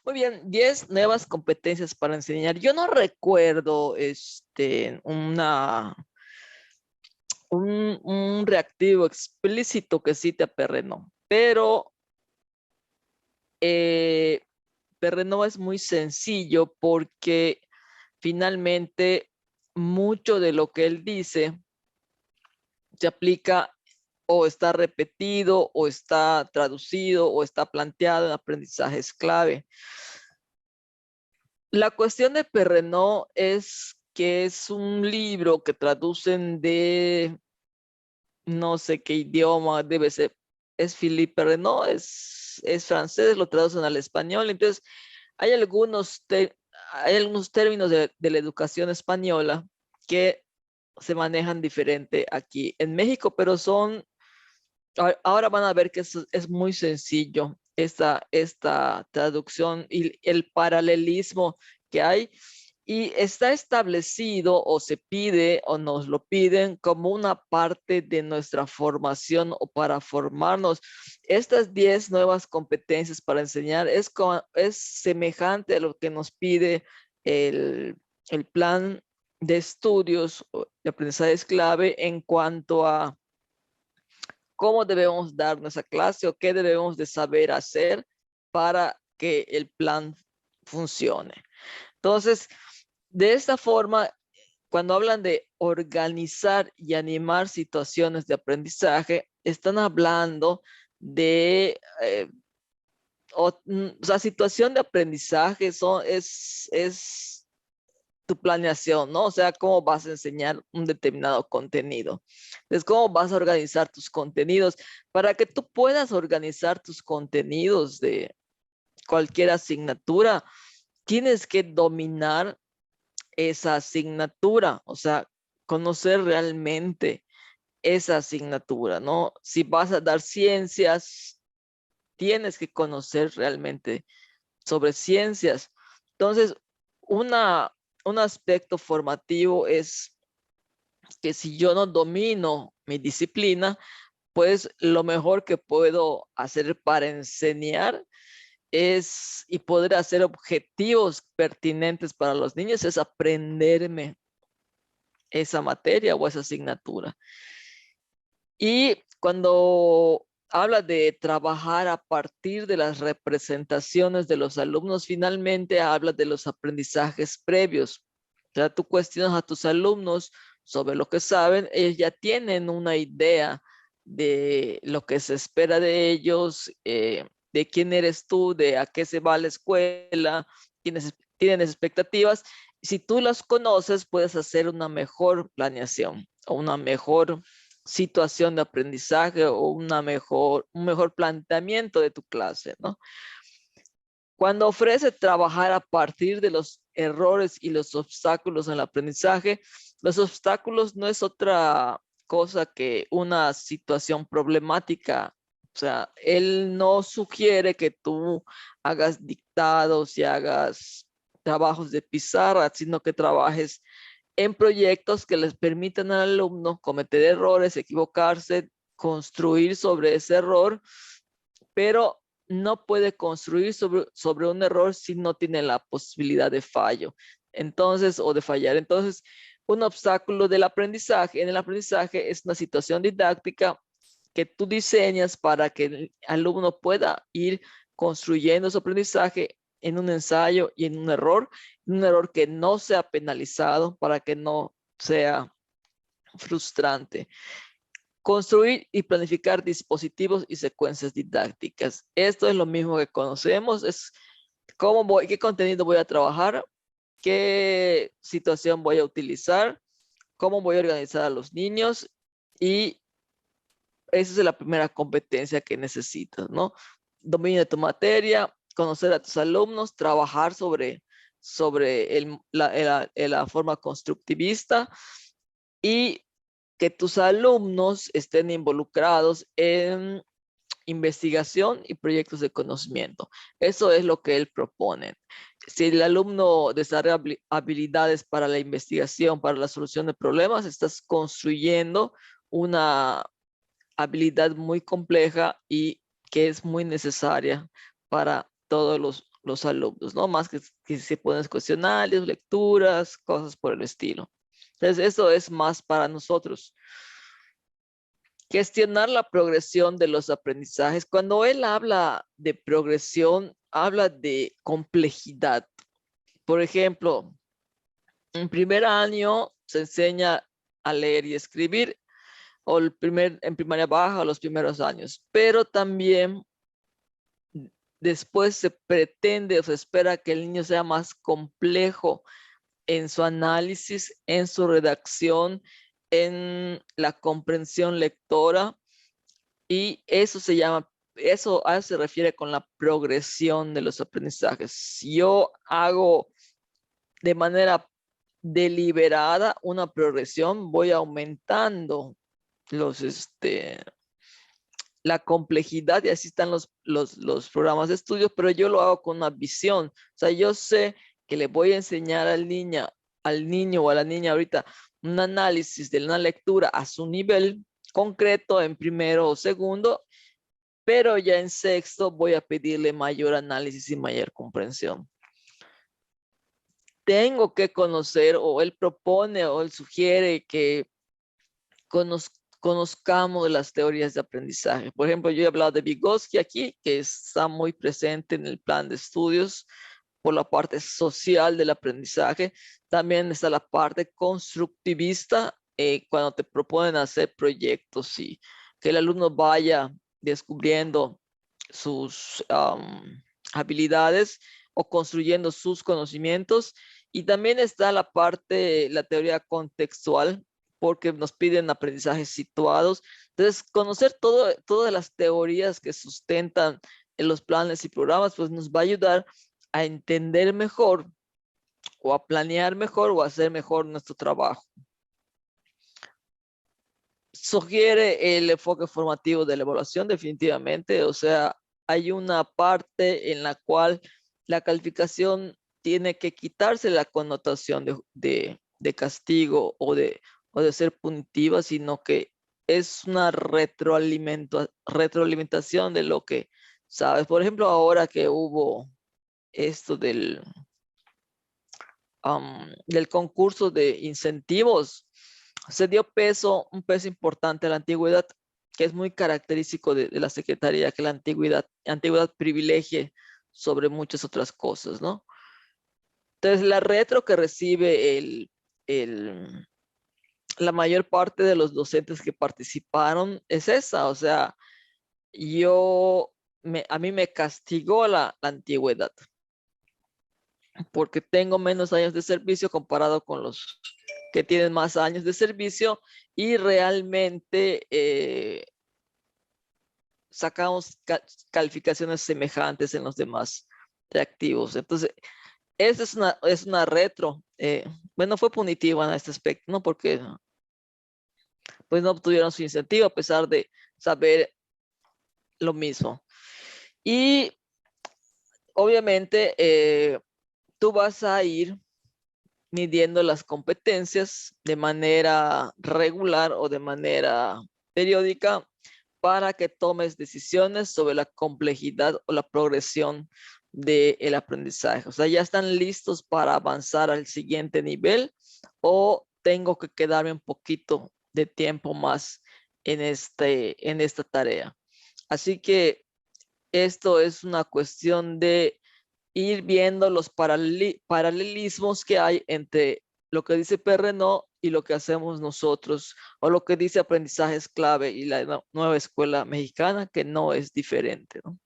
Muy bien, 10 nuevas competencias para enseñar. Yo no recuerdo un reactivo explícito que sí te aperrenó, pero Perrenó es muy sencillo porque finalmente mucho de lo que él dice se aplica o está repetido o está traducido o está planteado en aprendizajes clave. La cuestión de Perrenó es que es un libro que traducen de no sé qué idioma, debe ser, es Philippe Perrenó, es francés, lo traducen al español, entonces hay hay algunos términos de la educación española que se manejan diferente aquí en México, pero ahora van a ver que es muy sencillo esta traducción y el paralelismo que hay. Y está establecido o se pide o nos lo piden como una parte de nuestra formación o para formarnos. Estas 10 nuevas competencias para enseñar es semejante a lo que nos pide el plan de estudios de aprendizaje clave en cuanto a cómo debemos dar nuestra clase o qué debemos de saber hacer para que el plan funcione. Entonces, de esta forma, cuando hablan de organizar y animar situaciones de aprendizaje, están hablando de o sea, situación de aprendizaje es tu planeación, ¿no? O sea, cómo vas a enseñar un determinado contenido. Entonces, cómo vas a organizar tus contenidos para que tú puedas organizar tus contenidos de cualquier asignatura. Tienes que dominar esa asignatura, o sea, conocer realmente esa asignatura, ¿no? Si vas a dar ciencias, tienes que conocer realmente sobre ciencias. Entonces, una, un aspecto formativo es que si yo no domino mi disciplina, pues lo mejor que puedo hacer para enseñar y poder hacer objetivos pertinentes para los niños es aprenderme esa materia o esa asignatura. Y cuando habla de trabajar a partir de las representaciones de los alumnos, finalmente habla de los aprendizajes previos. O sea, tú cuestionas a tus alumnos sobre lo que saben, ellos ya tienen una idea de lo que se espera de ellos, de quién eres tú, de a qué se va a la escuela, tienen expectativas. Si tú las conoces, puedes hacer una mejor planeación o una mejor situación de aprendizaje o un mejor planteamiento de tu clase, ¿no? Cuando ofrece trabajar a partir de los errores y los obstáculos en el aprendizaje, los obstáculos no es otra cosa que una situación problemática. O sea, él no sugiere que tú hagas dictados y hagas trabajos de pizarra, sino que trabajes en proyectos que les permitan al alumno cometer errores, equivocarse, construir sobre ese error, pero no puede construir sobre un error si no tiene la posibilidad de fallo. Entonces, o de fallar. Entonces, un obstáculo del aprendizaje, en el aprendizaje es una situación didáctica que tú diseñas para que el alumno pueda ir construyendo su aprendizaje en un ensayo y en un error que no sea penalizado para que no sea frustrante. Construir y planificar dispositivos y secuencias didácticas. Esto es lo mismo que conocemos, es qué contenido voy a trabajar, qué situación voy a utilizar, cómo voy a organizar a los niños y esa es la primera competencia que necesitas, ¿no? Dominio de tu materia, conocer a tus alumnos, trabajar sobre la forma constructivista y que tus alumnos estén involucrados en investigación y proyectos de conocimiento. Eso es lo que él propone. Si el alumno desarrolla habilidades para la investigación, para la solución de problemas, estás construyendo una habilidad muy compleja y que es muy necesaria para todos los alumnos, ¿no? Más que se ponen cuestionarios, lecturas, cosas por el estilo. Entonces, eso es más para nosotros. Gestionar la progresión de los aprendizajes. Cuando él habla de progresión, habla de complejidad. Por ejemplo, en primer año se enseña a leer y escribir, o en primaria baja, los primeros años, pero también después se pretende o se espera que el niño sea más complejo en su análisis, en su redacción, en la comprensión lectora, y eso se llama, eso a eso se refiere con la progresión de los aprendizajes. Si yo hago de manera deliberada una progresión, voy aumentando la complejidad, y así están los programas de estudio, pero yo lo hago con una visión. O sea, yo sé que le voy a enseñar al niño o a la niña ahorita un análisis de una lectura a su nivel concreto en primero o segundo, pero ya en sexto voy a pedirle mayor análisis y mayor comprensión. Tengo que conocer, o él propone o él sugiere que conozcamos las teorías de aprendizaje. Por ejemplo, yo he hablado de Vygotsky aquí, que está muy presente en el plan de estudios por la parte social del aprendizaje. También está la parte constructivista, cuando te proponen hacer proyectos y que el alumno vaya descubriendo sus habilidades o construyendo sus conocimientos. Y también está la teoría contextual, porque nos piden aprendizajes situados. Entonces, conocer todas las teorías que sustentan en los planes y programas, pues nos va a ayudar a entender mejor, o a planear mejor, o a hacer mejor nuestro trabajo. Sugiere el enfoque formativo de la evaluación, definitivamente. O sea, hay una parte en la cual la calificación tiene que quitarse la connotación de castigo o de ser punitiva, sino que es una retroalimentación de lo que sabes. Por ejemplo, ahora que hubo esto del concurso de incentivos, se dio un peso importante a la antigüedad, que es muy característico de la Secretaría, que la antigüedad privilegie sobre muchas otras cosas, ¿no? Entonces, la retro que recibe la mayor parte de los docentes que participaron es esa. O sea, a mí me castigó la antigüedad, porque tengo menos años de servicio comparado con los que tienen más años de servicio, y realmente sacamos calificaciones semejantes en los demás reactivos. Entonces, esa es una retro. Bueno, fue punitiva en este aspecto, ¿no? Porque pues no obtuvieron su incentivo a pesar de saber lo mismo. Y obviamente tú vas a ir midiendo las competencias de manera regular o de manera periódica, para que tomes decisiones sobre la complejidad o la progresión del aprendizaje. O sea, ya están listos para avanzar al siguiente nivel, o tengo que quedarme un poquito de tiempo más en esta tarea. Así que esto es una cuestión de ir viendo los paralelismos que hay entre lo que dice Perrenot y lo que hacemos nosotros, o lo que dice Aprendizajes Clave y la nueva escuela mexicana, que no es diferente, ¿no?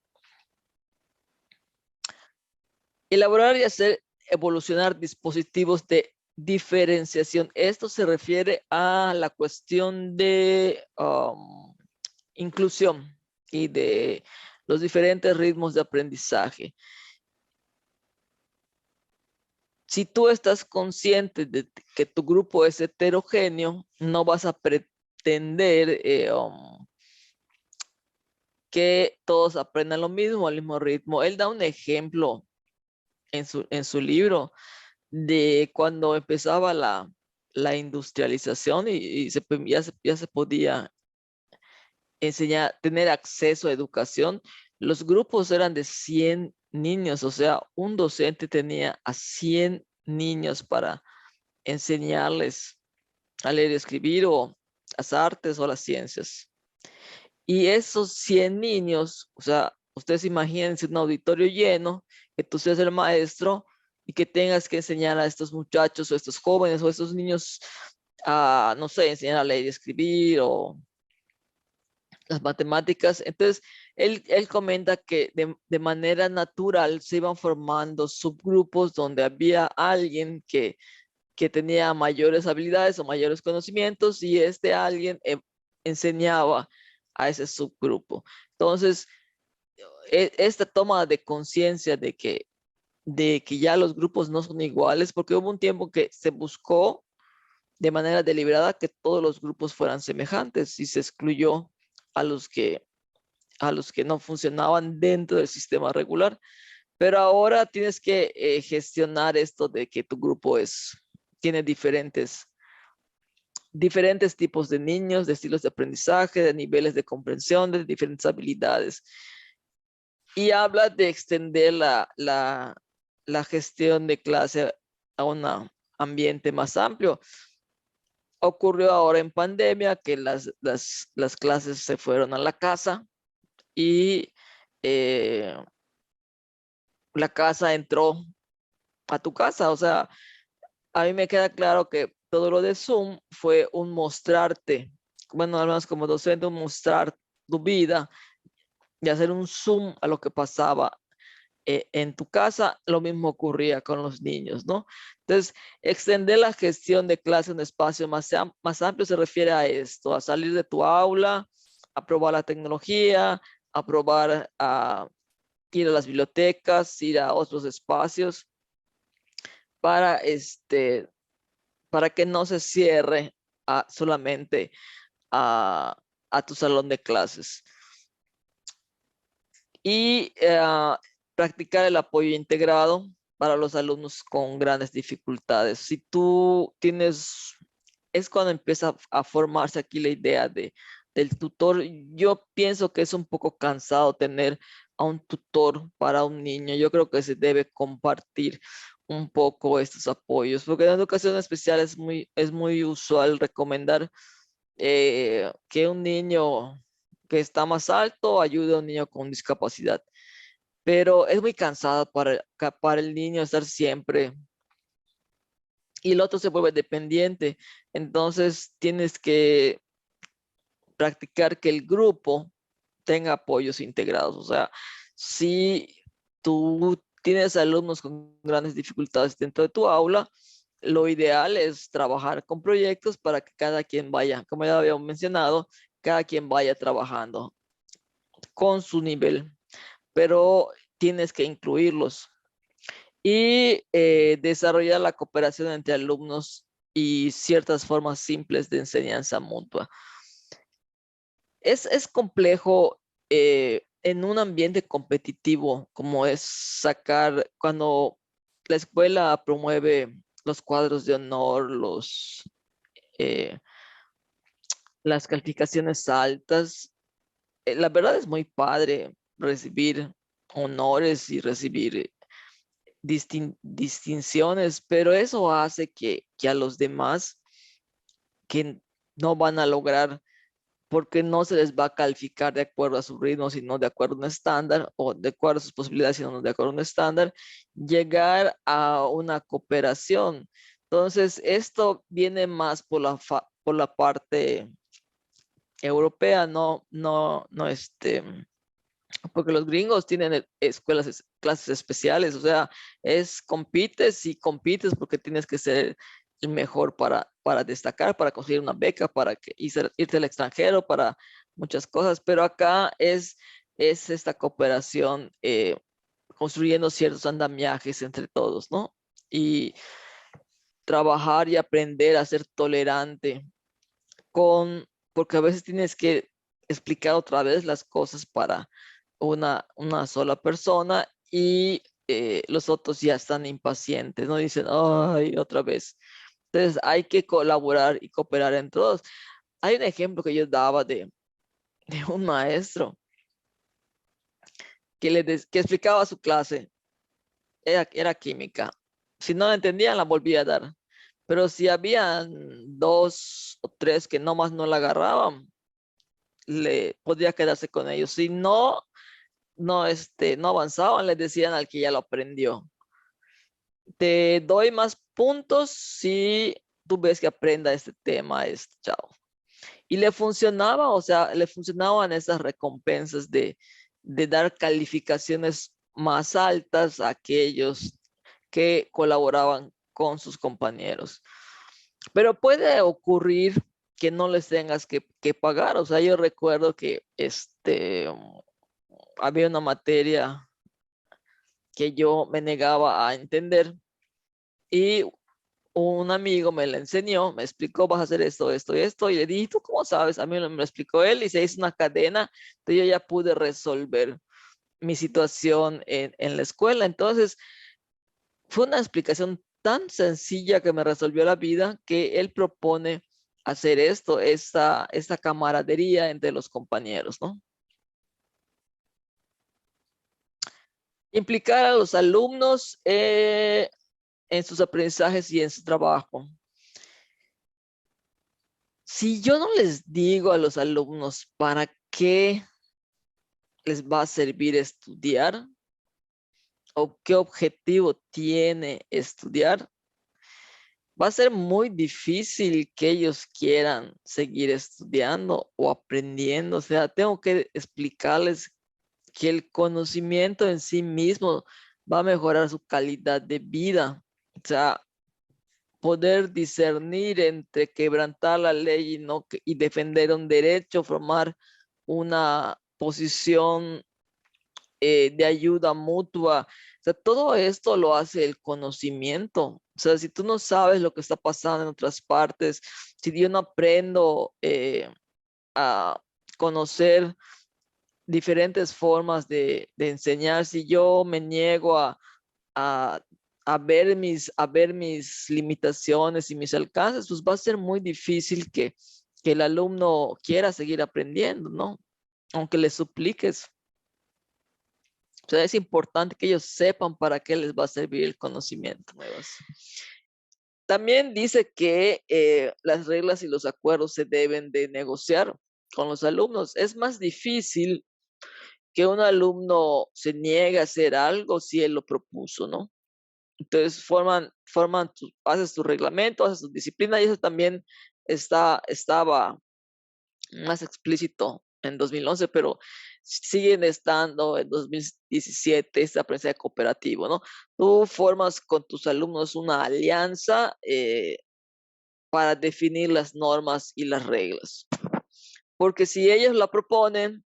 Elaborar y hacer evolucionar dispositivos de diferenciación. Esto se refiere a la cuestión de inclusión y de los diferentes ritmos de aprendizaje. Si tú estás consciente de que tu grupo es heterogéneo, no vas a pretender que todos aprendan lo mismo, al mismo ritmo. Él da un ejemplo en su libro de cuando empezaba la industrialización, y ya se podía enseñar, tener acceso a educación. Los grupos eran de 100 niños, o sea, un docente tenía a 100 niños para enseñarles a leer y escribir o las artes o las ciencias. Y esos 100 niños, o sea, ustedes imagínense un auditorio lleno, que tú seas el maestro y que tengas que enseñar a estos muchachos o estos jóvenes o estos niños a, no sé, enseñar a leer y escribir o las matemáticas. Entonces, él comenta que de manera natural se iban formando subgrupos donde había alguien que tenía mayores habilidades o mayores conocimientos y este alguien enseñaba a ese subgrupo. Entonces, esta toma de conciencia de que ya los grupos no son iguales, porque hubo un tiempo que se buscó de manera deliberada que todos los grupos fueran semejantes y se excluyó a a los que no funcionaban dentro del sistema regular. Pero ahora tienes que gestionar esto de que tu grupo tiene diferentes tipos de niños, de estilos de aprendizaje, de niveles de comprensión, de diferentes habilidades. Y habla de extender la gestión de clase a un ambiente más amplio. Ocurrió ahora en pandemia que las clases se fueron a la casa y eh, la casa entró a tu casa. O sea, a mí me queda claro que todo lo de Zoom fue un mostrarte, bueno, al menos como docente, un mostrar tu vida y hacer un zoom a lo que pasaba en tu casa. Lo mismo ocurría con los niños, ¿no? Entonces, extender la gestión de clase en un espacio más amplio se refiere a esto, a salir de tu aula, a probar la tecnología, a probar a ir a las bibliotecas, ir a otros espacios para, para que no se cierre solamente a, a tu salón de clases. Y practicar el apoyo integrado para los alumnos con grandes dificultades. Si tú tienes, es cuando empieza a formarse aquí la idea del tutor. Yo pienso que es un poco cansado tener a un tutor para un niño. Yo creo que se debe compartir un poco estos apoyos, porque en educación especial es muy usual recomendar que un niño que está más alto ayude a un niño con discapacidad. Pero es muy cansado para el niño estar siempre y el otro se vuelve dependiente. Entonces tienes que practicar que el grupo tenga apoyos integrados. O sea, si tú tienes alumnos con grandes dificultades dentro de tu aula, lo ideal es trabajar con proyectos para que cada quien vaya, como ya habíamos mencionado, cada quien vaya trabajando con su nivel, pero tienes que incluirlos y desarrollar la cooperación entre alumnos y ciertas formas simples de enseñanza mutua. Es complejo en un ambiente competitivo, como es sacar, cuando la escuela promueve los cuadros de honor, eh, las calificaciones altas. La verdad es muy padre recibir honores y recibir distinciones, pero eso hace que a los demás que no van a lograr, porque no se les va a calificar de acuerdo a su ritmo, sino de acuerdo a un estándar, o de acuerdo a sus posibilidades, sino de acuerdo a un estándar, llegar a una cooperación. Entonces, esto viene más por la parte europea, no porque los gringos tienen escuelas, clases especiales. O sea, compites y compites porque tienes que ser el mejor para destacar, para conseguir una beca, para irte al extranjero, para muchas cosas, pero acá es esta cooperación, construyendo ciertos andamiajes entre todos, ¿no? Y trabajar y aprender a ser tolerante porque a veces tienes que explicar otra vez las cosas para una sola persona y los otros ya están impacientes, ¿no? Dicen, ay, otra vez. Entonces hay que colaborar y cooperar entre todos. Hay un ejemplo que yo daba de un maestro que explicaba su clase, era química. Si no la entendían, la volvía a dar. Pero si habían 2 o 3 que nomás no la agarraban, le podría quedarse con ellos. Si no avanzaban, les decían al que ya lo aprendió. Te doy más puntos si tú ves que aprenda este tema, chao. Y le funcionaba, o sea, le funcionaban esas recompensas de dar calificaciones más altas a aquellos que colaboraban con sus compañeros. Pero puede ocurrir que no les tengas que pagar. O sea, yo recuerdo que había una materia que yo me negaba a entender y un amigo me la enseñó, me explicó, vas a hacer esto, esto y esto, y le dije, ¿tú cómo sabes? A mí me lo explicó él y se hizo una cadena, entonces yo ya pude resolver mi situación en la escuela. Entonces, fue una explicación tan sencilla que me resolvió la vida que él propone hacer esta camaradería entre los compañeros, ¿no? Implicar a los alumnos en sus aprendizajes y en su trabajo. Si yo no les digo a los alumnos para qué les va a servir estudiar o qué objetivo tiene estudiar, va a ser muy difícil que ellos quieran seguir estudiando o aprendiendo. O sea, tengo que explicarles que el conocimiento en sí mismo va a mejorar su calidad de vida. O sea, poder discernir entre quebrantar la ley y defender un derecho, formar una posición de ayuda mutua. O sea, todo esto lo hace el conocimiento. O sea, si tú no sabes lo que está pasando en otras partes, si yo no aprendo a conocer diferentes formas de enseñar, si yo me niego a, a ver mis limitaciones y mis alcances, pues va a ser muy difícil que el alumno quiera seguir aprendiendo, ¿no? Aunque le supliques. O sea, es importante que ellos sepan para qué les va a servir el conocimiento. También dice que las reglas y los acuerdos se deben de negociar con los alumnos. Es más difícil que un alumno se niegue a hacer algo si él lo propuso, ¿no? Entonces haces tu reglamento, haces tu disciplina y eso también estaba más explícito en 2011, pero siguen estando en 2017 esta aprendizaje cooperativo, ¿no? Tú formas con tus alumnos una alianza para definir las normas y las reglas, porque si ellos la proponen,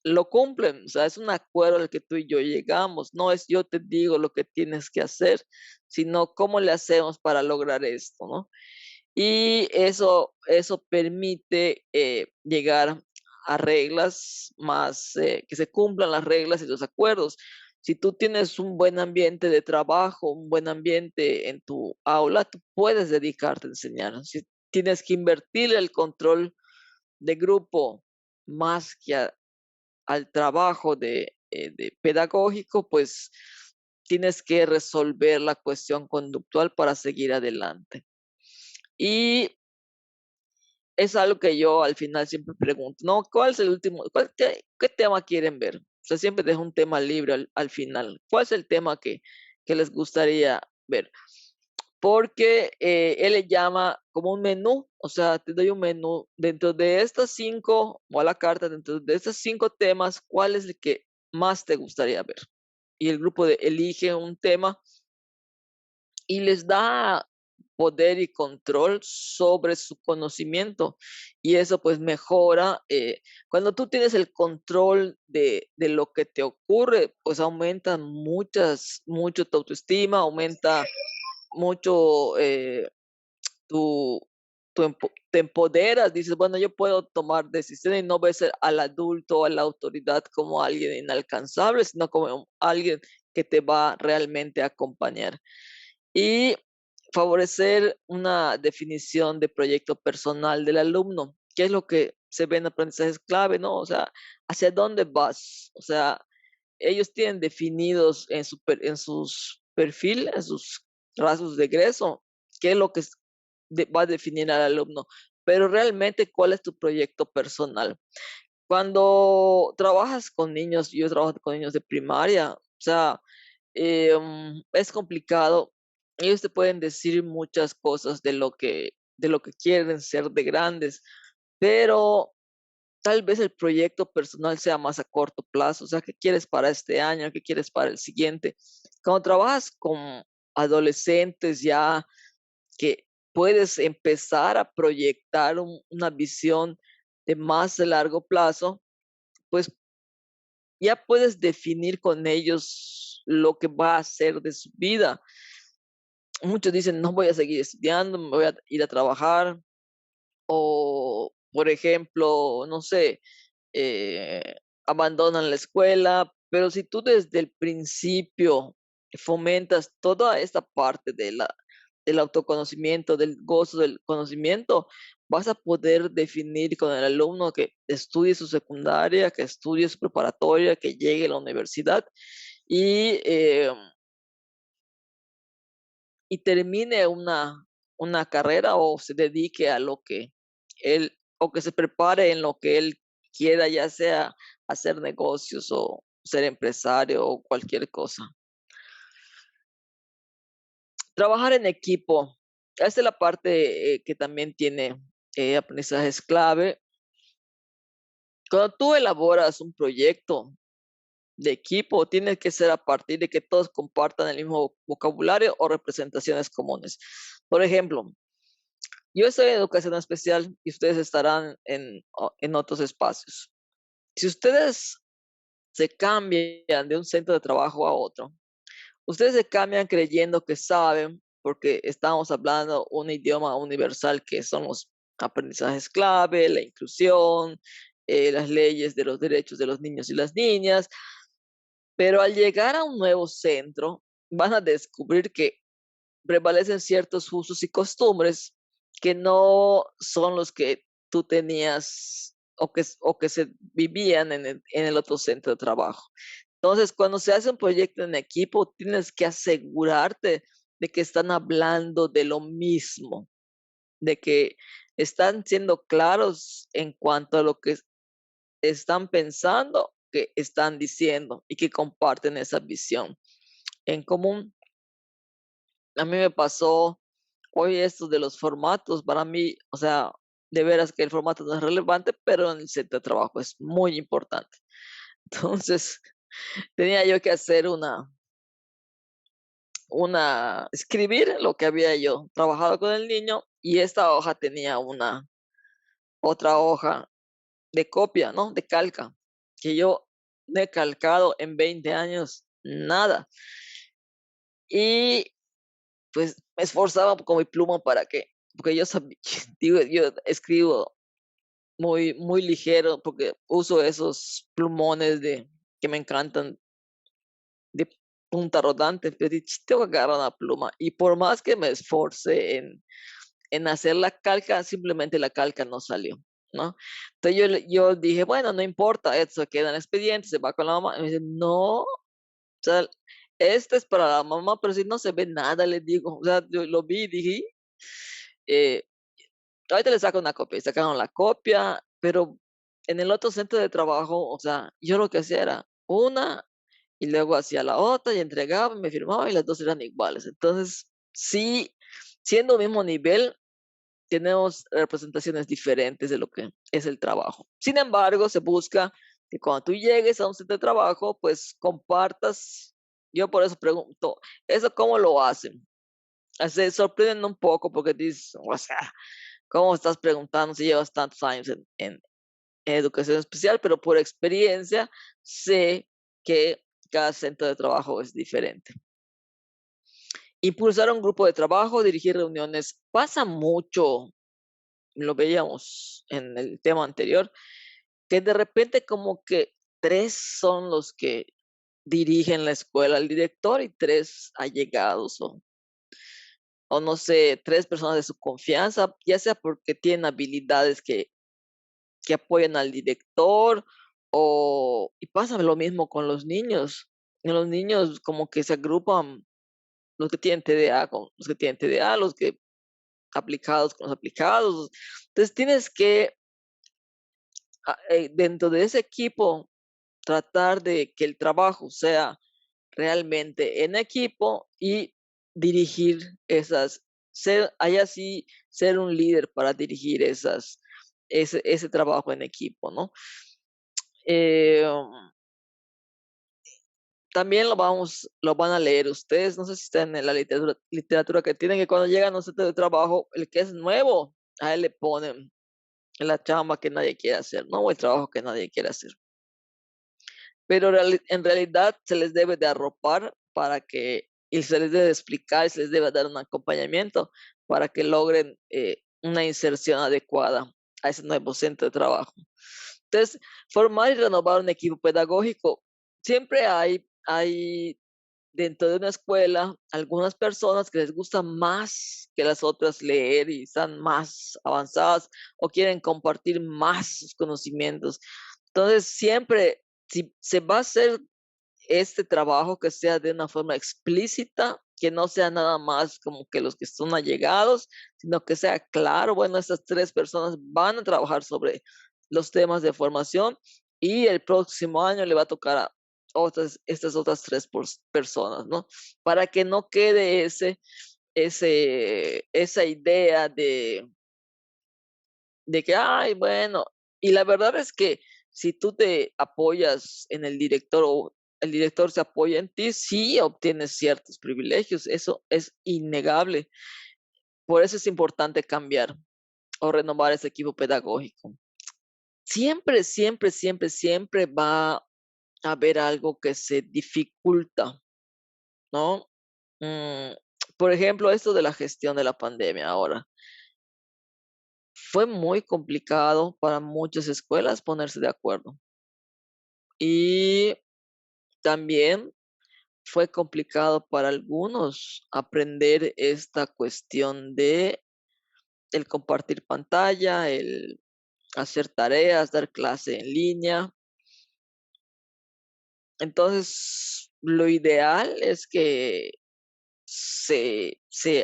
lo cumplen, o sea, es un acuerdo al que tú y yo llegamos, no es yo te digo lo que tienes que hacer, sino cómo le hacemos para lograr esto, ¿no? Y eso permite llegar a reglas más, que se cumplan las reglas y los acuerdos. Si tú tienes un buen ambiente de trabajo, un buen ambiente en tu aula, tú puedes dedicarte a enseñar. Si tienes que invertir el control de grupo más que al trabajo de pedagógico, pues tienes que resolver la cuestión conductual para seguir adelante. Y es algo que yo al final siempre pregunto, ¿no? ¿Cuál es el último? ¿Qué tema quieren ver? O sea, siempre dejo un tema libre al final. ¿Cuál es el tema que les gustaría ver? Porque él le llama como un menú, o sea, te doy un menú dentro de estas 5, o a la carta, dentro de estos 5 temas, ¿cuál es el que más te gustaría ver? Y el grupo elige un tema y les da poder y control sobre su conocimiento. Y eso pues mejora. Cuando tú tienes el control de lo que te ocurre, pues aumenta mucho tu autoestima, aumenta mucho tu, te empoderas, dices, bueno, yo puedo tomar decisiones y no ves al adulto o a la autoridad como alguien inalcanzable, sino como alguien que te va realmente a acompañar. Y favorecer una definición de proyecto personal del alumno, que es lo que se ve en aprendizajes clave, ¿no? O sea, ¿hacia dónde vas? O sea, ellos tienen definidos en sus perfiles, en sus rasgos de egreso, qué es lo que va a definir al alumno, pero realmente cuál es tu proyecto personal. Cuando trabajas con niños, yo trabajo con niños de primaria, o sea, es complicado. Ellos te pueden decir muchas cosas de lo que quieren ser de grandes, pero tal vez el proyecto personal sea más a corto plazo, o sea, ¿qué quieres para este año? ¿Qué quieres para el siguiente? Cuando trabajas con adolescentes ya que puedes empezar a proyectar una visión de más de largo plazo, pues ya puedes definir con ellos lo que va a hacer de su vida. Muchos dicen, no voy a seguir estudiando, me voy a ir a trabajar, o, por ejemplo, no sé, eh, abandonan la escuela, pero si tú desde el principio fomentas toda esta parte del autoconocimiento, del gozo del conocimiento, vas a poder definir con el alumno que estudie su secundaria, que estudie su preparatoria, que llegue a la universidad y, y termine una carrera o se dedique a lo que él, o que se prepare en lo que él quiera, ya sea hacer negocios o ser empresario o cualquier cosa. Trabajar en equipo, esta es la parte que también tiene aprendizajes clave. Cuando tú elaboras un proyecto de equipo, tiene que ser a partir de que todos compartan el mismo vocabulario o representaciones comunes. Por ejemplo, yo estoy en educación especial y ustedes estarán en otros espacios. Si ustedes se cambian de un centro de trabajo a otro, ustedes se cambian creyendo que saben, porque estamos hablando un idioma universal que son los aprendizajes clave, la inclusión, las leyes de los derechos de los niños y las niñas, pero al llegar a un nuevo centro, van a descubrir que prevalecen ciertos usos y costumbres que no son los que tú tenías o que se vivían en el otro centro de trabajo. Entonces, cuando se hace un proyecto en equipo, tienes que asegurarte de que están hablando de lo mismo, de que están siendo claros en cuanto a lo que están pensando, que están diciendo y que comparten esa visión en común. A mí me pasó hoy esto de los formatos, para mí, o sea, de veras que el formato no es relevante, pero en el centro de trabajo es muy importante. Entonces, tenía yo que hacer escribir lo que había yo trabajado con el niño y esta hoja tenía otra hoja de copia, ¿no? De calca, que yo no he calcado en 20 años, nada. Y pues me esforzaba con mi pluma para que, porque yo sabía, digo, yo escribo muy ligero porque uso esos plumones que me encantan de punta rodante, pero dije, tengo que agarrar una pluma y por más que me esforcé en hacer la calca, simplemente la calca no salió, ¿no? Entonces yo dije, bueno, no importa, eso queda en el expediente, se va con la mamá. Y me dice, no, o sea, este es para la mamá, pero si no se ve nada, le digo, o sea, yo lo vi y dije, eh, ahorita le saco una copia, y sacaron la copia, pero en el otro centro de trabajo, o sea, yo lo que hacía era una y luego hacía la otra y entregaba, me firmaba y las dos eran iguales. Entonces, sí, siendo mismo nivel, tenemos representaciones diferentes de lo que es el trabajo. Sin embargo, se busca que cuando tú llegues a un centro de trabajo, pues compartas. Yo por eso pregunto, ¿eso cómo lo hacen? Se sorprenden un poco porque dices, o sea, ¿cómo estás preguntando si llevas tantos años en educación especial? Pero por experiencia sé que cada centro de trabajo es diferente. Impulsar un grupo de trabajo, dirigir reuniones, pasa mucho, lo veíamos en el tema anterior, que de repente como que tres son los que dirigen la escuela, el director y tres allegados o no sé, tres personas de su confianza, ya sea porque tienen habilidades que apoyan al director Y pasa lo mismo con los niños. Los niños como que se agrupan los que tienen TDA con los que tienen TDA, los que aplicados con los aplicados. Entonces tienes que, dentro de ese equipo, tratar de que el trabajo sea realmente en equipo y dirigir ahí así ser un líder para dirigir ese trabajo en equipo, ¿no? Eh, También lo van a leer ustedes, no sé si están en la literatura que tienen, que cuando llegan a un centro de trabajo, el que es nuevo, a él le ponen la chamba que nadie quiere hacer, ¿no? O el trabajo que nadie quiere hacer. Pero en realidad se les debe de arropar y se les debe explicar, y se les debe dar un acompañamiento para que logren una inserción adecuada a ese nuevo centro de trabajo. Entonces, formar y renovar un equipo pedagógico, siempre hay dentro de una escuela algunas personas que les gusta más que las otras leer y están más avanzadas o quieren compartir más sus conocimientos. Entonces, siempre, si se va a hacer este trabajo, que sea de una forma explícita, que no sea nada más como que los que son allegados, sino que sea claro, bueno, estas 3 personas van a trabajar sobre los temas de formación y el próximo año le va a tocar a estas otras 3 personas, ¿no? Para que no quede esa idea de que, ay, bueno, y la verdad es que si tú te apoyas en el director o el director se apoya en ti, sí obtienes ciertos privilegios, eso es innegable. Por eso es importante cambiar o renovar ese equipo pedagógico. Siempre, siempre, siempre, siempre va a haber algo que se dificulta, ¿no? Mm, por ejemplo, esto de la gestión de la pandemia ahora. Fue muy complicado para muchas escuelas ponerse de acuerdo. Y también fue complicado para algunos aprender esta cuestión de el compartir pantalla, el hacer tareas, dar clase en línea. Entonces, lo ideal es que se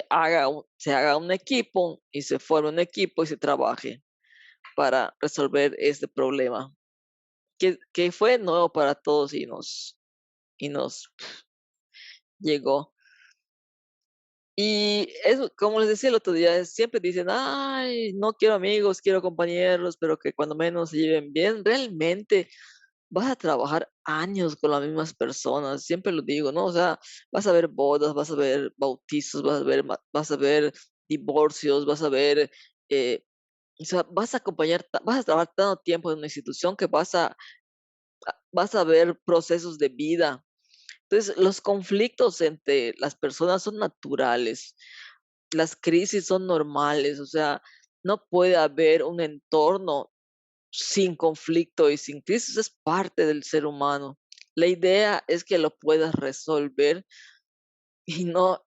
haga un equipo y se forme un equipo y se trabaje para resolver este problema que fue nuevo para todos y nos llegó. Y eso, como les decía el otro día, siempre dicen, ay, no quiero amigos, quiero compañeros, pero que cuando menos se lleven bien. Realmente vas a trabajar años con las mismas personas, siempre lo digo, ¿no? O sea, vas a ver bodas, vas a ver bautizos, vas a ver divorcios, vas a ver, o sea, vas a trabajar tanto tiempo en una institución que vas a ver procesos de vida. Entonces, los conflictos entre las personas son naturales, las crisis son normales, o sea, no puede haber un entorno sin conflicto y sin crisis, es parte del ser humano. La idea es que lo puedas resolver y no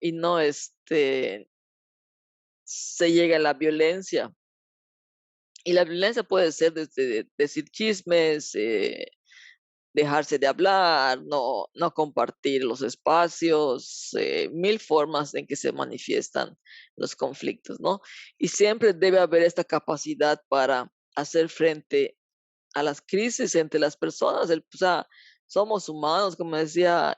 se llegue a la violencia. Y la violencia puede ser desde decir chismes, dejarse de hablar, no compartir los espacios, mil formas en que se manifiestan los conflictos, ¿no? Y siempre debe haber esta capacidad para hacer frente a las crisis entre las personas. O sea, somos humanos, como decía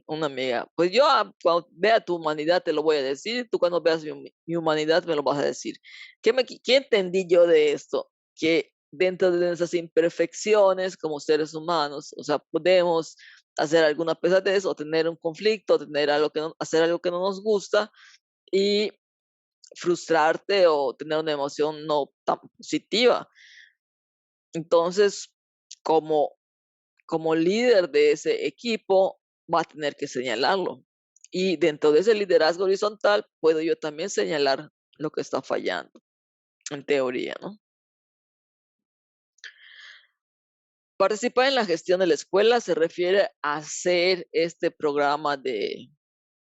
una amiga. Pues yo cuando vea tu humanidad te lo voy a decir, tú cuando veas mi humanidad me lo vas a decir. ¿Qué entendí yo de esto? Que dentro de nuestras imperfecciones como seres humanos, o sea, podemos hacer alguna pesadez o tener un conflicto, hacer algo que no nos gusta y frustrarte o tener una emoción no tan positiva. Entonces, como, como líder de ese equipo, va a tener que señalarlo. Y dentro de ese liderazgo horizontal, puedo yo también señalar lo que está fallando, en teoría, ¿no? Participar en la gestión de la escuela se refiere a hacer este programa de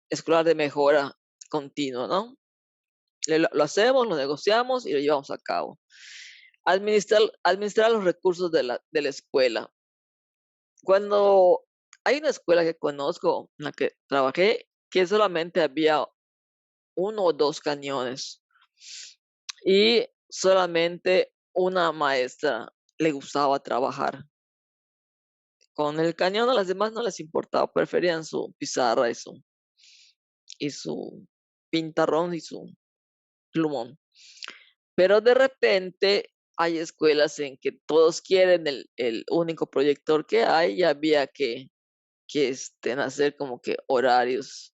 escolar de mejora continua, ¿no? Lo hacemos, lo negociamos y lo llevamos a cabo. Administrar los recursos de la escuela. Cuando hay una escuela que conozco, en la que trabajé, que solamente había uno o dos cañones y solamente una maestra le gustaba trabajar con el cañón. A las demás no les importaba, preferían su pizarra y su pintarrón y su plumón. Pero de repente hay escuelas en que todos quieren el único proyector que hay y había que hacer como que horarios.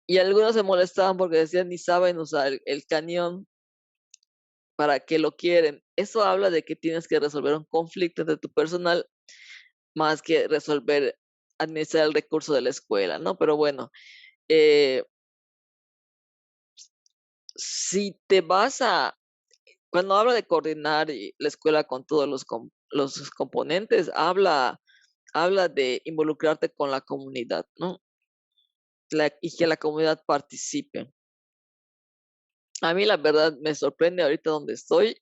Y algunos se molestaban porque decían ni saben usar el cañón, ¿para qué lo quieren? Eso habla de que tienes que resolver un conflicto entre tu personal más que resolver, administrar el recurso de la escuela, ¿no? Pero bueno, eh, si te vas a, cuando habla de coordinar la escuela con todos los componentes, habla de involucrarte con la comunidad, ¿no? Y que la comunidad participe. A mí la verdad me sorprende ahorita donde estoy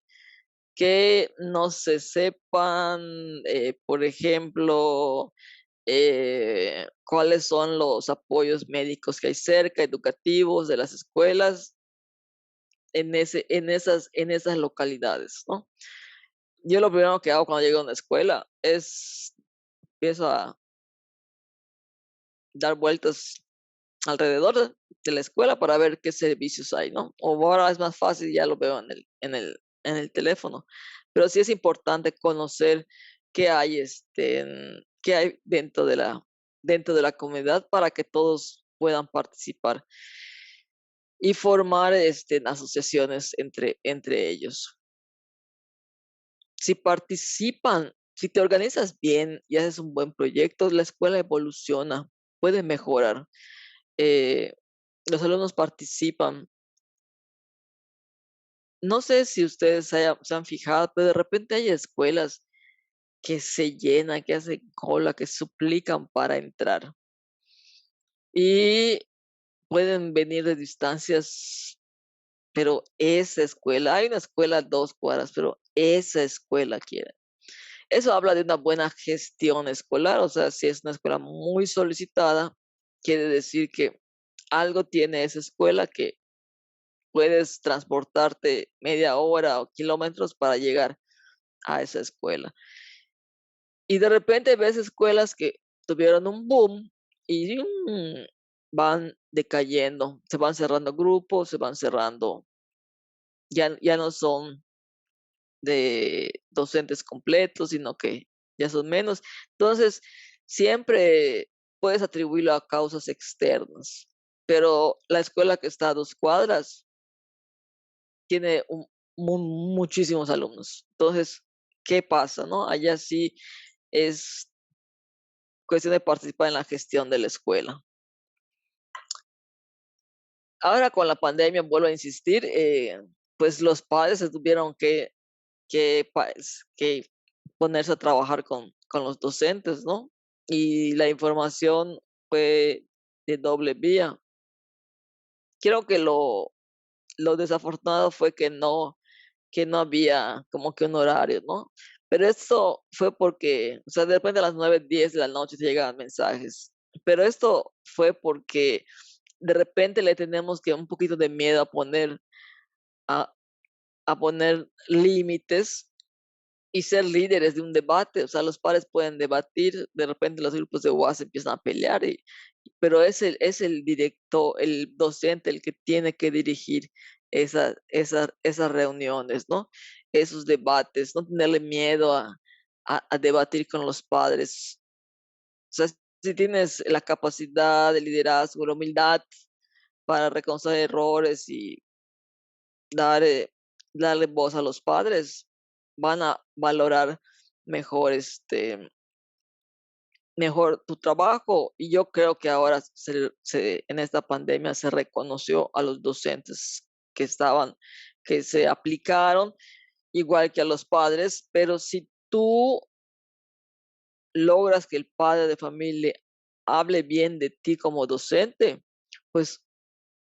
que no se sepan, por ejemplo, cuáles son los apoyos médicos que hay cerca, educativos de las escuelas en esas localidades, ¿no? Yo lo primero que hago cuando llego a una escuela es empiezo a dar vueltas alrededor de la escuela para ver qué servicios hay, ¿no? O ahora es más fácil, ya lo veo en el teléfono. Pero sí es importante conocer qué hay dentro de la comunidad para que todos puedan participar y formar asociaciones entre ellos. Si participan, si te organizas bien y haces un buen proyecto, la escuela evoluciona, puede mejorar. Eh, los alumnos participan. No sé si ustedes se han fijado, pero de repente hay escuelas que se llenan, que hacen cola, que suplican para entrar. Y pueden venir de distancias, pero esa escuela, hay una escuela a 2 cuadras, pero esa escuela quiere. Eso habla de una buena gestión escolar, o sea, si es una escuela muy solicitada, quiere decir que algo tiene esa escuela que puedes transportarte media hora o kilómetros para llegar a esa escuela. Y de repente ves escuelas que tuvieron un boom y van decayendo, se van cerrando grupos, se van cerrando, ya no son de docentes completos, sino que ya son menos. Entonces, siempre puedes atribuirlo a causas externas, pero la escuela que está a 2 cuadras tiene muchísimos alumnos. Entonces, ¿qué pasa, no? Allá sí es cuestión de participar en la gestión de la escuela. Ahora con la pandemia, vuelvo a insistir, pues los padres se tuvieron que ponerse a trabajar con los docentes, ¿no? Y la información fue de doble vía. Creo que lo desafortunado fue que no había como que un horario, ¿no? Pero esto fue porque, o sea, de repente a las 9, 10 de la noche te llegaban mensajes. Pero esto fue porque de repente le tenemos que un poquito de miedo a, a poner límites y ser líderes de un debate. O sea, los padres pueden debatir, de repente los grupos de WhatsApp empiezan a pelear, pero es el directo, el docente el que tiene que dirigir esas reuniones, ¿no? Esos debates, no tenerle miedo a debatir con los padres. O sea, si tienes la capacidad de liderazgo, la humildad para reconocer errores y dar, darle voz a los padres, van a valorar mejor, mejor tu trabajo. Y yo creo que ahora en esta pandemia se reconoció a los docentes que se aplicaron, igual que a los padres, pero si tú logras que el padre de familia hable bien de ti como docente, pues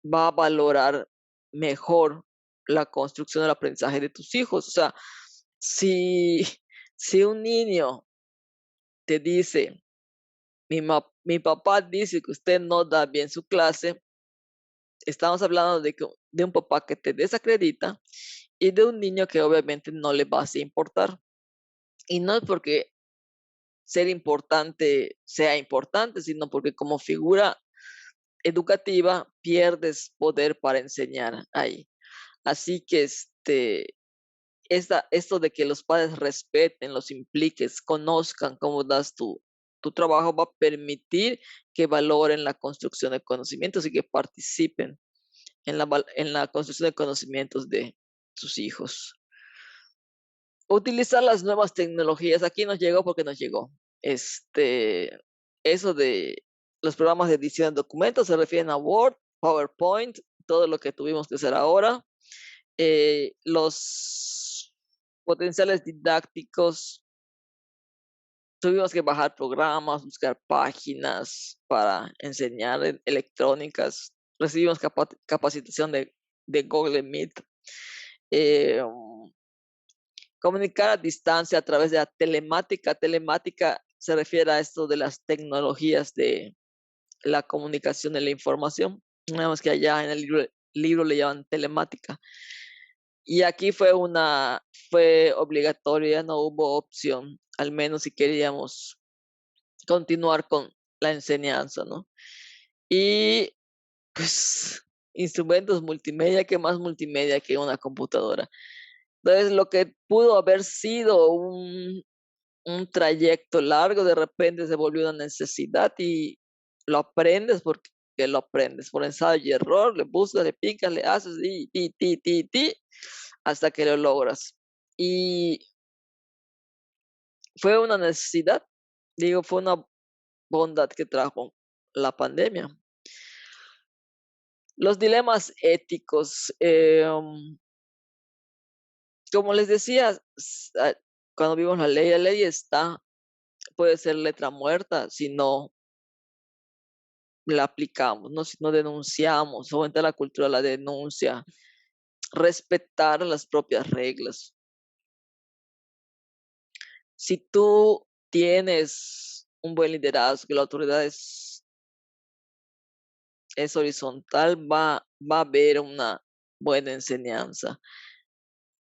va a valorar mejor la construcción del aprendizaje de tus hijos. O sea, si, si un niño te dice, mi papá dice que usted no da bien su clase, estamos hablando de un papá que te desacredita y de un niño que obviamente no le va a importar. Y no es porque ser importante sea importante, sino porque como figura educativa pierdes poder para enseñar ahí. Así que esto de que los padres respeten, los impliques, conozcan cómo das tu trabajo, va a permitir que valoren la construcción de conocimientos y que participen en la construcción de conocimientos de sus hijos. Utilizar las nuevas tecnologías, aquí nos llegó porque nos llegó. Eso de los programas de edición de documentos se refieren a Word, PowerPoint, todo lo que tuvimos que hacer ahora. Los potenciales didácticos, tuvimos que bajar programas, buscar páginas para enseñar electrónicas. Recibimos capacitación de Google Meet. Comunicar a distancia a través de la telemática. Telemática se refiere a esto de las tecnologías de la comunicación de la información. Vemos que allá en el libro le llaman telemática. Y aquí fue obligatoria, no hubo opción, al menos si queríamos continuar con la enseñanza, ¿no? Y pues instrumentos multimedia, ¿qué más multimedia que una computadora? Entonces, lo que pudo haber sido un trayecto largo, de repente se volvió una necesidad y lo aprendes porque lo aprendes por ensayo y error, le buscas, le picas, le haces hasta que lo logras. Y fue una necesidad, digo, fue una bondad que trajo la pandemia. Los dilemas éticos, como les decía, cuando vimos la ley está, puede ser letra muerta si no la aplicamos, ¿no? Si no denunciamos, fomentar la cultura de la denuncia, respetar las propias reglas. Si tú tienes un buen liderazgo, que la autoridad es horizontal, va a haber una buena enseñanza.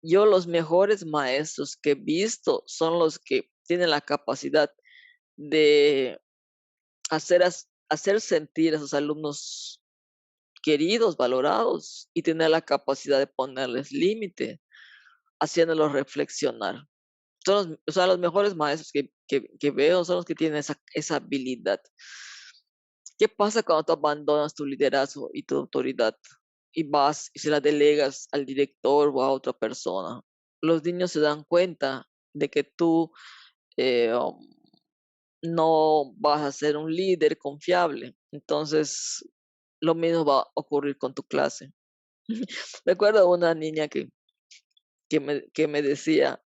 Yo los mejores maestros que he visto son los que tienen la capacidad de hacer sentir a sus alumnos queridos, valorados y tener la capacidad de ponerles límite, haciéndolos reflexionar. Los mejores maestros que veo son los que tienen esa habilidad. ¿Qué pasa cuando tú abandonas tu liderazgo y tu autoridad y vas y se la delegas al director o a otra persona? Los niños se dan cuenta de que tú eh, um, no vas a ser un líder confiable. Entonces, lo mismo va a ocurrir con tu clase. Recuerdo una niña que me decía,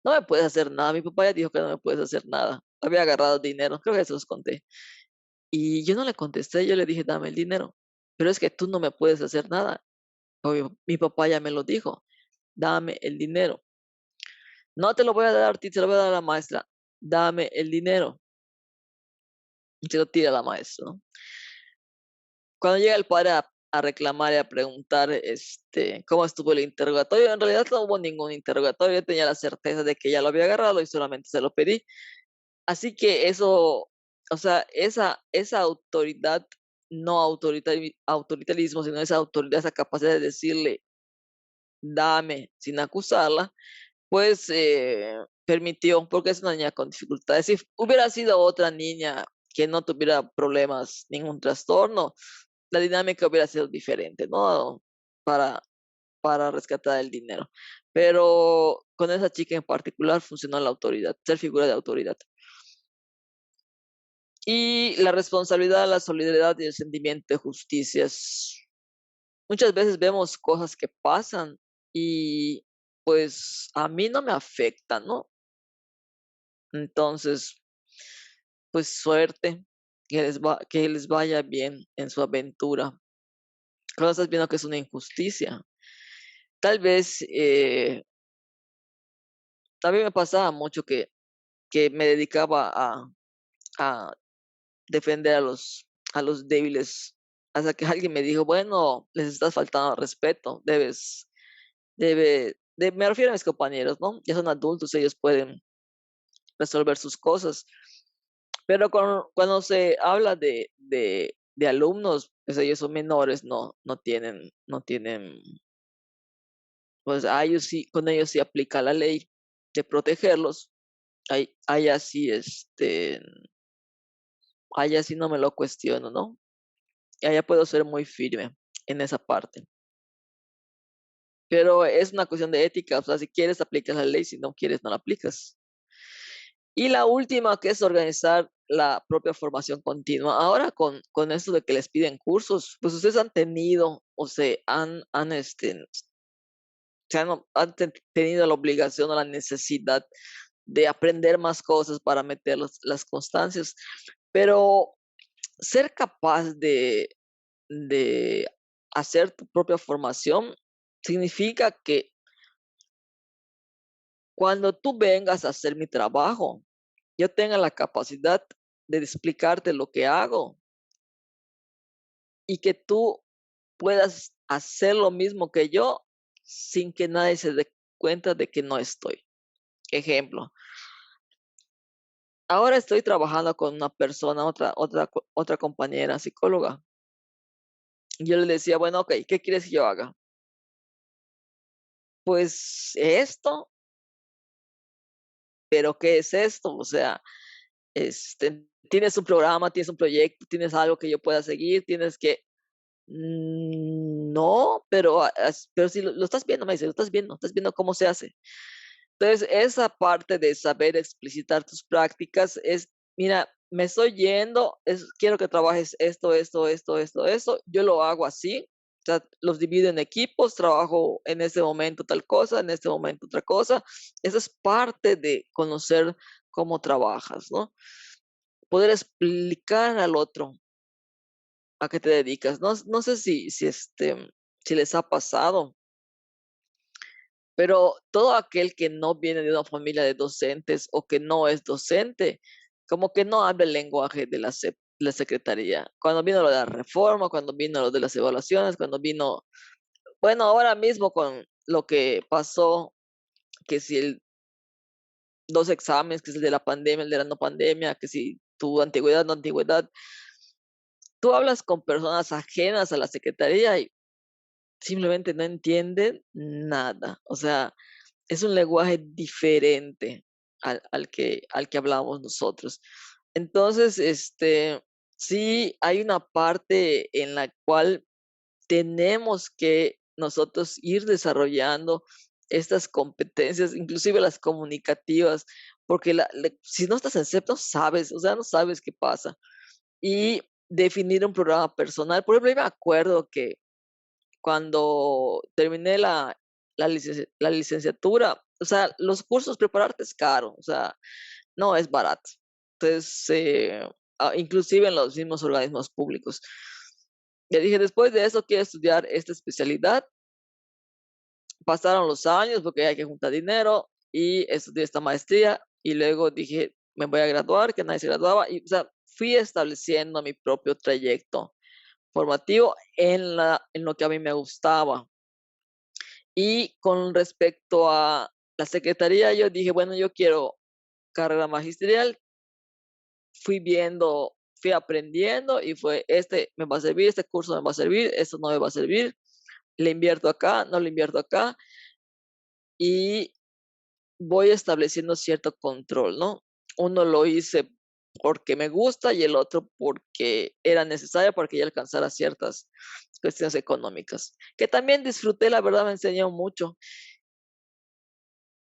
no me puedes hacer nada, mi papá ya dijo que no me puedes hacer nada. Había agarrado dinero, creo que eso los conté. Y yo no le contesté, yo le dije, dame el dinero. Pero es que tú no me puedes hacer nada. Obvio, mi papá ya me lo dijo, dame el dinero. No te lo voy a dar a ti, te lo voy a dar a la maestra. Dame el dinero. Y se lo tira la maestra, ¿no? Cuando llega el padre a reclamar y a preguntar cómo estuvo el interrogatorio, en realidad no hubo ningún interrogatorio, yo tenía la certeza de que ya lo había agarrado y solamente se lo pedí. Así que eso, o sea, esa autoridad, no autoritarismo, sino esa autoridad, esa capacidad de decirle, dame, sin acusarla, pues permitió, porque es una niña con dificultades. Si hubiera sido otra niña que no tuviera problemas, ningún trastorno, la dinámica hubiera sido diferente, ¿no? Para rescatar el dinero. Pero con esa chica en particular funcionó la autoridad, ser figura de autoridad. Y la responsabilidad, la solidaridad y el sentimiento de justicia. Muchas veces vemos cosas que pasan y pues a mí no me afectan, ¿no? Entonces, pues suerte, que les vaya bien en su aventura. Cuando estás viendo que es una injusticia, tal vez también me pasaba mucho que que me dedicaba a defender a los débiles, hasta que alguien me dijo, bueno, les estás faltando al respeto, me refiero a mis compañeros, ¿no? Ya son adultos, ellos pueden resolver sus cosas, pero cuando se habla de alumnos, pues ellos son menores, no tienen, pues a ellos sí, con ellos sí aplica la ley de protegerlos, ahí así, allá sí no me lo cuestiono, ¿no? Y allá puedo ser muy firme en esa parte. Pero es una cuestión de ética, o sea, si quieres aplicas la ley, si no quieres no la aplicas. Y la última, que es organizar la propia formación continua. Ahora con esto de que les piden cursos, pues ustedes han tenido, o sea, han tenido la obligación o la necesidad de aprender más cosas para meter las constancias, pero ser capaz de hacer tu propia formación significa que cuando tú vengas a hacer mi trabajo, yo tenga la capacidad de explicarte lo que hago y que tú puedas hacer lo mismo que yo sin que nadie se dé cuenta de que no estoy. Ejemplo, ahora estoy trabajando con una persona, otra compañera psicóloga. Yo le decía, bueno, ok, ¿qué quieres que yo haga? Pues esto, pero ¿qué es esto? O sea, tienes un programa, tienes un proyecto, tienes algo que yo pueda seguir, tienes que... No, pero si lo estás viendo, me dice, lo estás viendo cómo se hace. Entonces, esa parte de saber explicitar tus prácticas es, mira, me estoy yendo, quiero que trabajes esto, yo lo hago así, o sea, los divido en equipos, trabajo en este momento tal cosa, en este momento otra cosa. Esa es parte de conocer cómo trabajas, ¿no? Poder explicar al otro a qué te dedicas. No sé si les ha pasado, pero todo aquel que no viene de una familia de docentes o que no es docente, como que no habla el lenguaje de la secretaría. Cuando vino lo de la reforma, cuando vino lo de las evaluaciones, cuando vino, bueno, ahora mismo con lo que pasó, que si dos exámenes, que es el de la pandemia, el de la no pandemia, que si tu antigüedad, no antigüedad, tú hablas con personas ajenas a la secretaría y simplemente no entienden nada. O sea, es un lenguaje diferente al que hablamos nosotros. Entonces, sí hay una parte en la cual tenemos que nosotros ir desarrollando estas competencias, inclusive las comunicativas, porque si no estás en CEP, no sabes, o sea, no sabes qué pasa. Y definir un programa personal. Por ejemplo, yo me acuerdo que cuando terminé la licenciatura, o sea, los cursos prepararte es caro, o sea, no es barato. Entonces, inclusive en los mismos organismos públicos. Ya dije, después de eso quiero estudiar esta especialidad. Pasaron los años porque hay que juntar dinero y estudié esta maestría y luego dije, me voy a graduar, que nadie se graduaba y, o sea, fui estableciendo mi propio trayecto formativo en lo que a mí me gustaba. Y con respecto a la secretaría, yo dije, bueno, yo quiero carrera magisterial, fui aprendiendo y fue, este me va a servir, este curso me va a servir, esto no me va a servir, le invierto acá, no le invierto acá y voy estableciendo cierto control, ¿no? Uno lo hice porque me gusta y el otro porque era necesario para que yo alcanzara ciertas cuestiones económicas, que también disfruté, la verdad me enseñó mucho.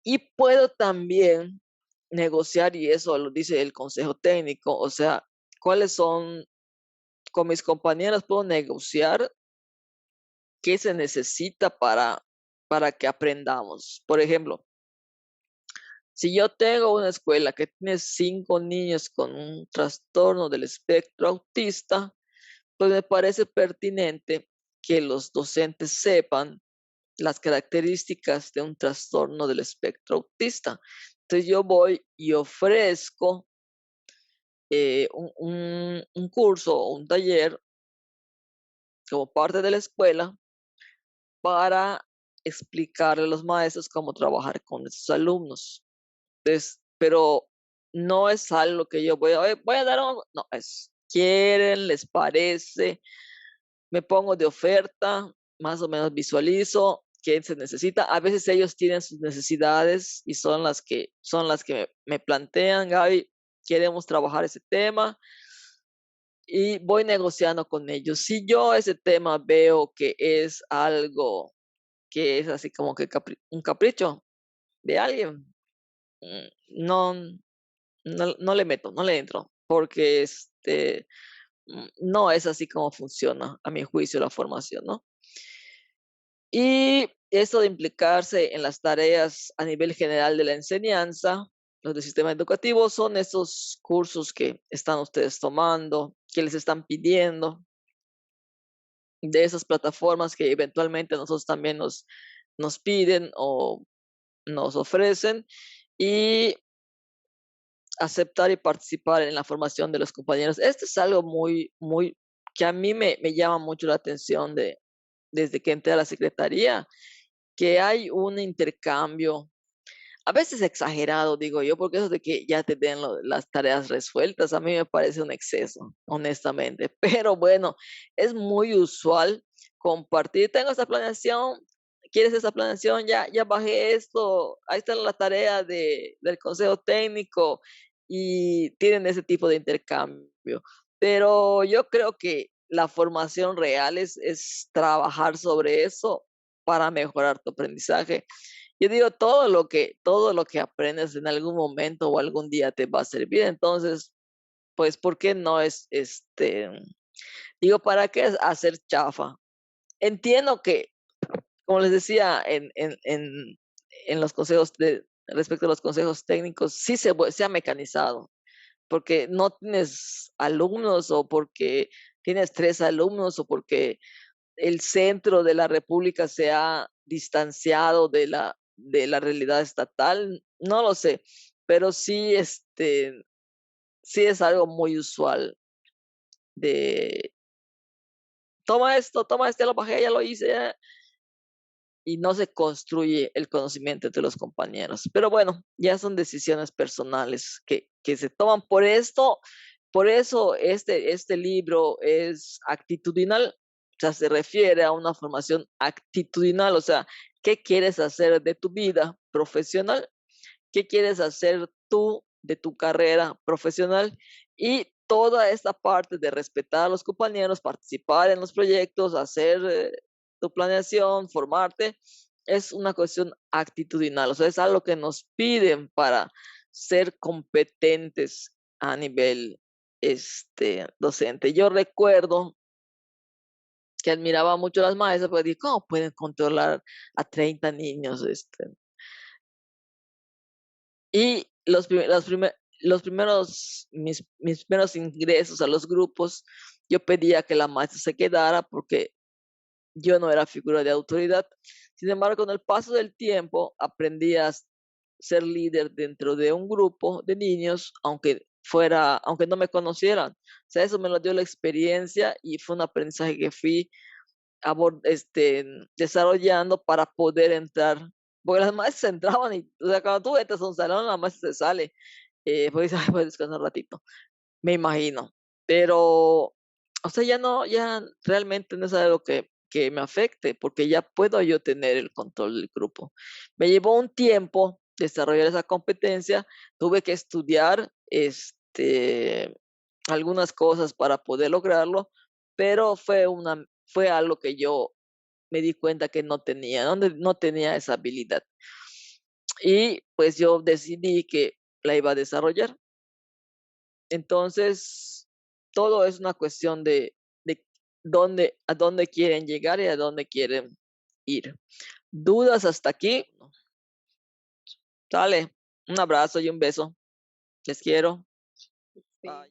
Y puedo también negociar, y eso lo dice el consejo técnico, o sea, cuáles son, con mis compañeros puedo negociar qué se necesita para que aprendamos. Por ejemplo, si yo tengo una escuela que tiene 5 niños con un trastorno del espectro autista, pues me parece pertinente que los docentes sepan las características de un trastorno del espectro autista. Entonces yo voy y ofrezco un curso o un taller como parte de la escuela para explicarle a los maestros cómo trabajar con esos alumnos. Entonces, pero no es algo que yo voy a dar, no, es, quieren, les parece, me pongo de oferta, más o menos visualizo qué se necesita. A veces ellos tienen sus necesidades y son las que me plantean, Gaby, queremos trabajar ese tema y voy negociando con ellos. Si yo ese tema veo que es algo que es así como que un capricho de alguien, no, no le meto, no le entro, porque no es así como funciona, a mi juicio, la formación, ¿no? Y eso de implicarse en las tareas a nivel general de la enseñanza, los del sistema educativo, son esos cursos que están ustedes tomando, que les están pidiendo, de esas plataformas que eventualmente nosotros también nos piden o nos ofrecen, y aceptar y participar en la formación de los compañeros. Esto es algo muy, que a mí me llama mucho la atención desde que entré a la secretaría, que hay un intercambio, a veces exagerado, digo yo, porque eso de que ya te den las tareas resueltas, a mí me parece un exceso, honestamente. Pero bueno, es muy usual compartir, tengo esta planeación, ¿quieres esa planeación? Ya bajé esto, ahí está la tarea del consejo técnico, y tienen ese tipo de intercambio. Pero yo creo que la formación real es trabajar sobre eso para mejorar tu aprendizaje. Yo digo, todo lo que aprendes en algún momento o algún día te va a servir. Entonces, pues, ¿por qué no digo, ¿para qué hacer chafa? Entiendo que, como les decía en los consejos respecto a los consejos técnicos, sí se ha mecanizado, porque no tienes alumnos, o porque tienes 3 alumnos, o porque el centro de la república se ha distanciado de la realidad estatal, no lo sé, pero sí, sí es algo muy usual de toma esto, ya lo bajé, ya lo hice, y no se construye el conocimiento entre los compañeros. Pero bueno, ya son decisiones personales que se toman por esto. Por eso este libro es actitudinal, o sea, se refiere a una formación actitudinal, o sea, ¿qué quieres hacer de tu vida profesional? ¿Qué quieres hacer tú de tu carrera profesional? Y toda esta parte de respetar a los compañeros, participar en los proyectos, hacer tu planeación, formarte, es una cuestión actitudinal, o sea, es algo que nos piden para ser competentes a nivel docente. Yo recuerdo que admiraba mucho a las maestras, porque digo, ¿cómo pueden controlar a 30 niños? Y mis primeros ingresos a los grupos, yo pedía que la maestra se quedara porque yo no era figura de autoridad. Sin embargo, con el paso del tiempo, aprendí a ser líder dentro de un grupo de niños, aunque no me conocieran. O sea, eso me lo dio la experiencia, y fue un aprendizaje que fui desarrollando para poder entrar, porque las maestras entraban y, o sea, cuando tú entras a un salón, la maestra se sale, pues dice: "Ay, voy a descansar un ratito", me imagino. Pero, o sea, ya realmente no es algo que me afecte, porque ya puedo yo tener el control del grupo. Me llevó un tiempo desarrollar esa competencia, tuve que estudiar, algunas cosas para poder lograrlo, pero fue algo que yo me di cuenta que no tenía esa habilidad. Y pues yo decidí que la iba a desarrollar. Entonces, todo es una cuestión de a dónde quieren llegar y a dónde quieren ir. ¿Dudas hasta aquí? Dale, un abrazo y un beso. Les quiero. Sí. Bye.